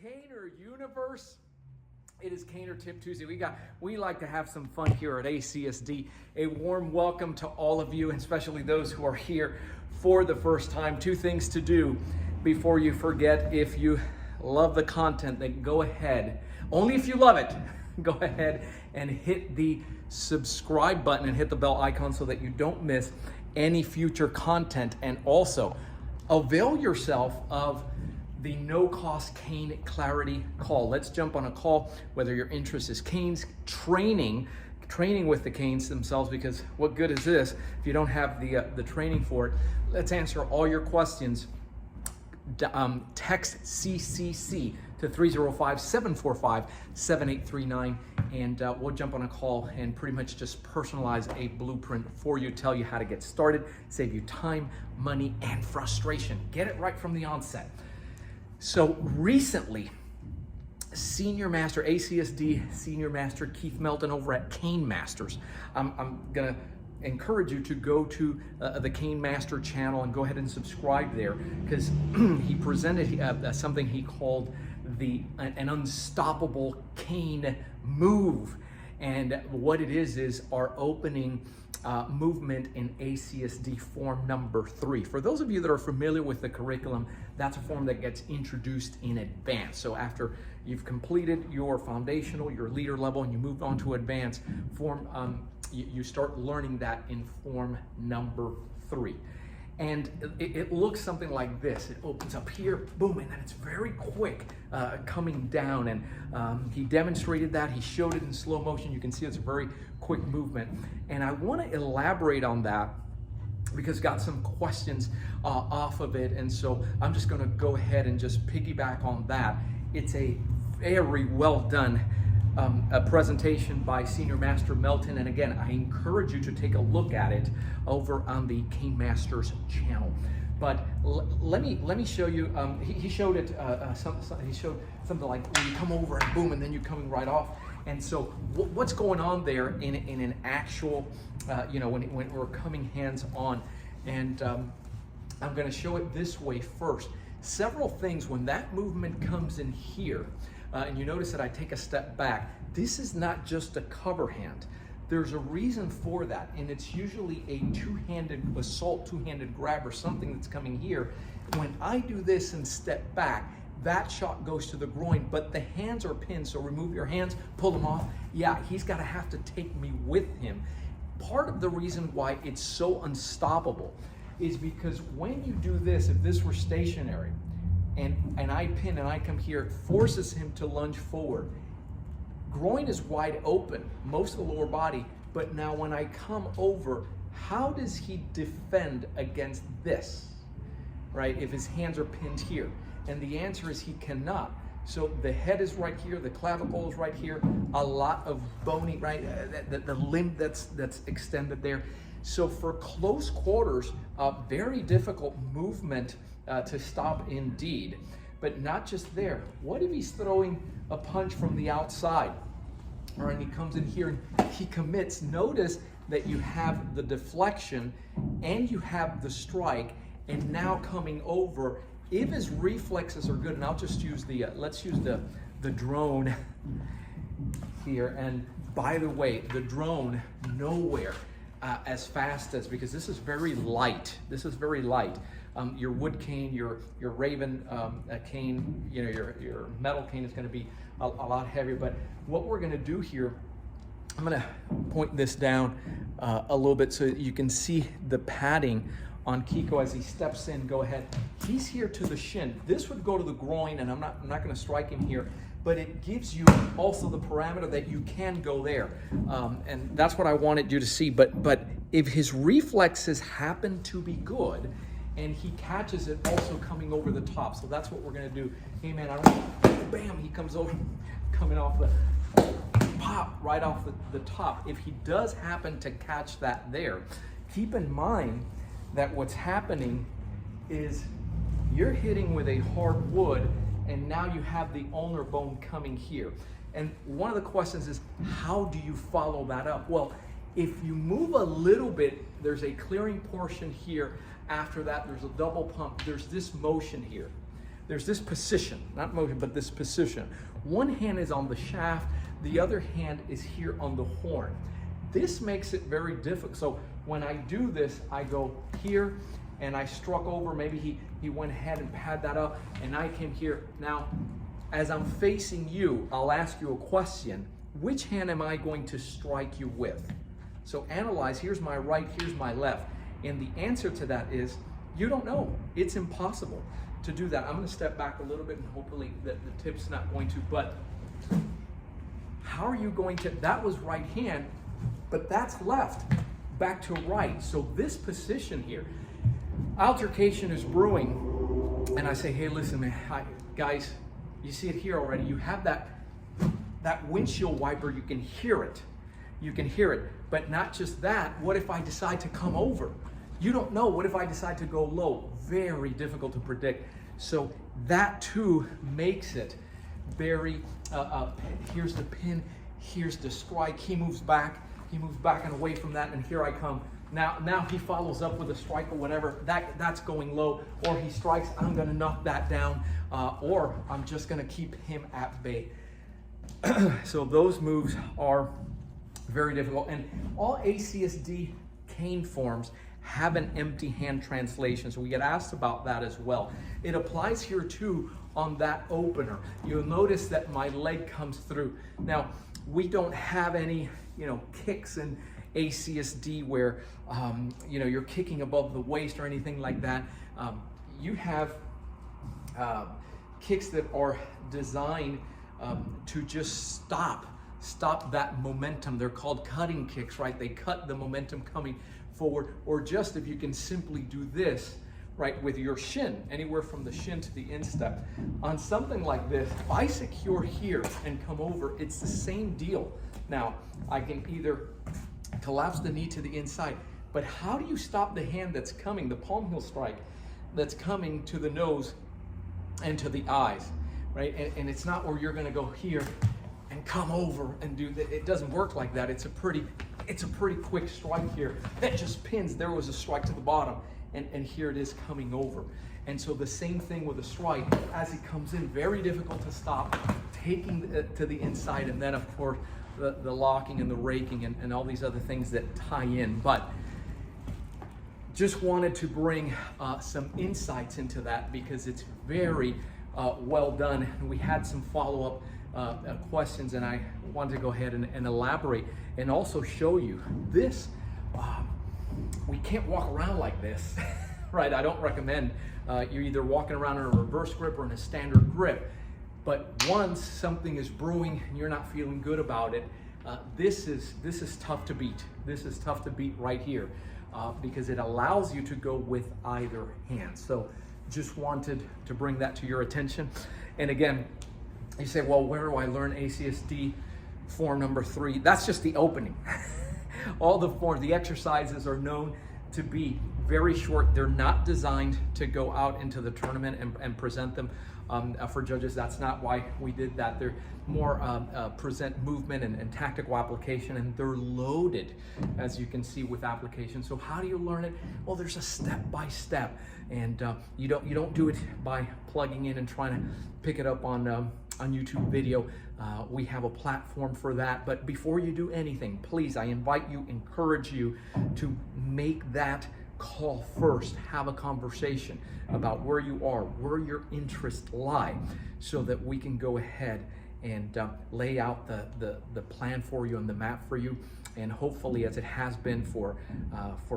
Caner universe. It is Caner Tip Tuesday. We like to have some fun here at ACSD. A warm welcome to all of you, and especially those who are here for the first time. Two things to do before you forget. If you love the content, then go ahead. Only if you love it, go ahead and hit the subscribe button and hit the bell icon so that you don't miss any future content. And also, avail yourself of the no-cost cane clarity call. Let's jump on a call, whether your interest is canes, training with the canes themselves, because what good is this if you don't have the training for it? Let's answer all your questions. Text CCC to 305-745-7839, and we'll jump on a call and pretty much just personalize a blueprint for you, tell you how to get started, save you time, money, and frustration. Get it right from the onset. So recently, Senior Master, ACSD Senior Master Keith Melton over at Cane Masters. I'm gonna encourage you to go to the Cane Master channel and go ahead and subscribe there, because he presented something he called an unstoppable cane move. And what it is our opening movement in ACSD form number 3. For those of you that are familiar with the curriculum, that's a form that gets introduced in advance. So after you've completed your foundational, your leader level, and you move on to advanced form, you start learning that in form number 3. And it looks something like this. It opens up here, boom, and then it's very quick coming down. And he demonstrated that. He showed it in slow motion. You can see it's a very quick movement. And I want to elaborate on that because got some questions off of it. And so I'm just going to go ahead and just piggyback on that. It's a very well done a presentation by Senior Master Melton, and again, I encourage you to take a look at it over on the Cane Masters channel. But let me show you. He showed it. He showed something like when you come over and boom, and then you're coming right off. And so, what's going on there in an actual, when we're coming hands on, and I'm going to show it this way first. Several things when that movement comes in here. And you notice that I take a step back. This is not just a cover hand. There's a reason for that, and it's usually a two-handed assault, two-handed grab, or something that's coming here. When I do this and step back, that shot goes to the groin, but the hands are pinned, so remove your hands, pull them off. Yeah, he's got to have to take me with him. Part of the reason why it's so unstoppable is because when you do this, if this were stationary, and I pin and I come here, it forces him to lunge forward. Groin is wide open, most of the lower body, but now when I come over, how does he defend against this, right? If his hands are pinned here. And the answer is he cannot. So the head is right here, the clavicle is right here, a lot of bony, right? The limb that's extended there. So for close quarters, very difficult movement to stop indeed. But not just there. What if he's throwing a punch from the outside? All right, and he comes in here and he commits. Notice that you have the deflection and you have the strike, and now coming over, if his reflexes are good, and I'll just use let's use the drone here. And by the way, the drone nowhere as fast as, because this is very light. This is very light. Your wood cane, your raven cane, your metal cane is going to be a lot heavier. But what we're going to do here, I'm going to point this down a little bit so you can see the padding on Kiko as he steps in. Go ahead. He's here to the shin. This would go to the groin, and I'm not going to strike him here, but it gives you also the parameter that you can go there. And that's what I wanted you to see. But if his reflexes happen to be good, and he catches it also coming over the top. So that's what we're gonna do. Hey man, bam, he comes over, coming off the pop, right off the top. If he does happen to catch that there, keep in mind that what's happening is you're hitting with a hard wood, and now you have the ulnar bone coming here. And one of the questions is, how do you follow that up? Well, if you move a little bit, there's a clearing portion here. After that, there's a double pump. There's this motion here. there's this position, not motion, but this position. One hand is on the shaft, the other hand is here on the horn. This makes it very difficult. So when I do this, I go here and I struck over, maybe he went ahead and pad that up, and I came here. Now, as I'm facing you, I'll ask you a question. Which hand am I going to strike you with? So analyze, here's my right, here's my left. And the answer to that is, you don't know. It's impossible to do that. I'm gonna step back a little bit and hopefully the tip's not going to, but how are you going to, that was right hand, but that's left, back to right. So this position here, altercation is brewing, and I say, hey, listen, man, guys, you see it here already. You have that windshield wiper, you can hear it. You can hear it, but not just that. What if I decide to come over? You don't know. What if I decide to go low? Very difficult to predict. So that too makes it very, here's the pin, here's the strike. He moves back and away from that, and here I come. Now he follows up with a strike or whatever. That's going low, or he strikes, I'm gonna knock that down, or I'm just gonna keep him at bay. So those moves are very difficult. And all ACSD cane forms have an empty hand translation, so we get asked about that as well. It applies here too on that opener. You'll notice that my leg comes through. Now, we don't have any, kicks in ACSD where, you're kicking above the waist or anything like that. You have kicks that are designed to just stop that momentum. They're called cutting kicks, right? They cut the momentum coming forward. Or just if you can simply do this, right, with your shin, anywhere from the shin to the instep. On something like this, if I secure here and come over, it's the same deal. Now, I can either collapse the knee to the inside, but how do you stop the hand that's coming, the palm heel strike, that's coming to the nose and to the eyes, right? And it's not where you're gonna go here and come over and do that. It doesn't work like that. It's a pretty quick strike here that just pins. There was a strike to the bottom, and here it is coming over. And so the same thing with a strike, as it comes in, very difficult to stop, taking it to the inside, and then of course the locking and the raking and all these other things that tie in. But just wanted to bring some insights into that because it's very well done. And we had some follow-up questions, and I wanted to go ahead and elaborate and also show you this. We can't walk around like this, right? I don't recommend you're either walking around in a reverse grip or in a standard grip. But once something is brewing and you're not feeling good about it, this is tough to beat. This is tough to beat right here because it allows you to go with either hand. So just wanted to bring that to your attention. And again, you say, well, where do I learn ACSD form number 3? That's just the opening. All the forms, the exercises are known to be very short. They're not designed to go out into the tournament and present them for judges. That's not why we did that. They're more present movement and tactical application, and they're loaded, as you can see, with application. So how do you learn it? Well, there's a step-by-step, and you don't do it by plugging in and trying to pick it up on YouTube video. We have a platform for that. But before you do anything, please, I encourage you to make that call first. Have a conversation about where you are, where your interests lie, so that we can go ahead and lay out the plan for you and the map for you. And hopefully, as it has been for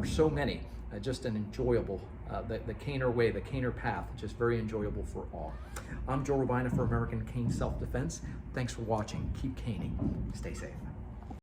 so many, just an enjoyable, the caner way, the caner path, just very enjoyable for all. I'm Joe Robaina for American Cane Self-Defense. Thanks for watching. Keep caning. Stay safe.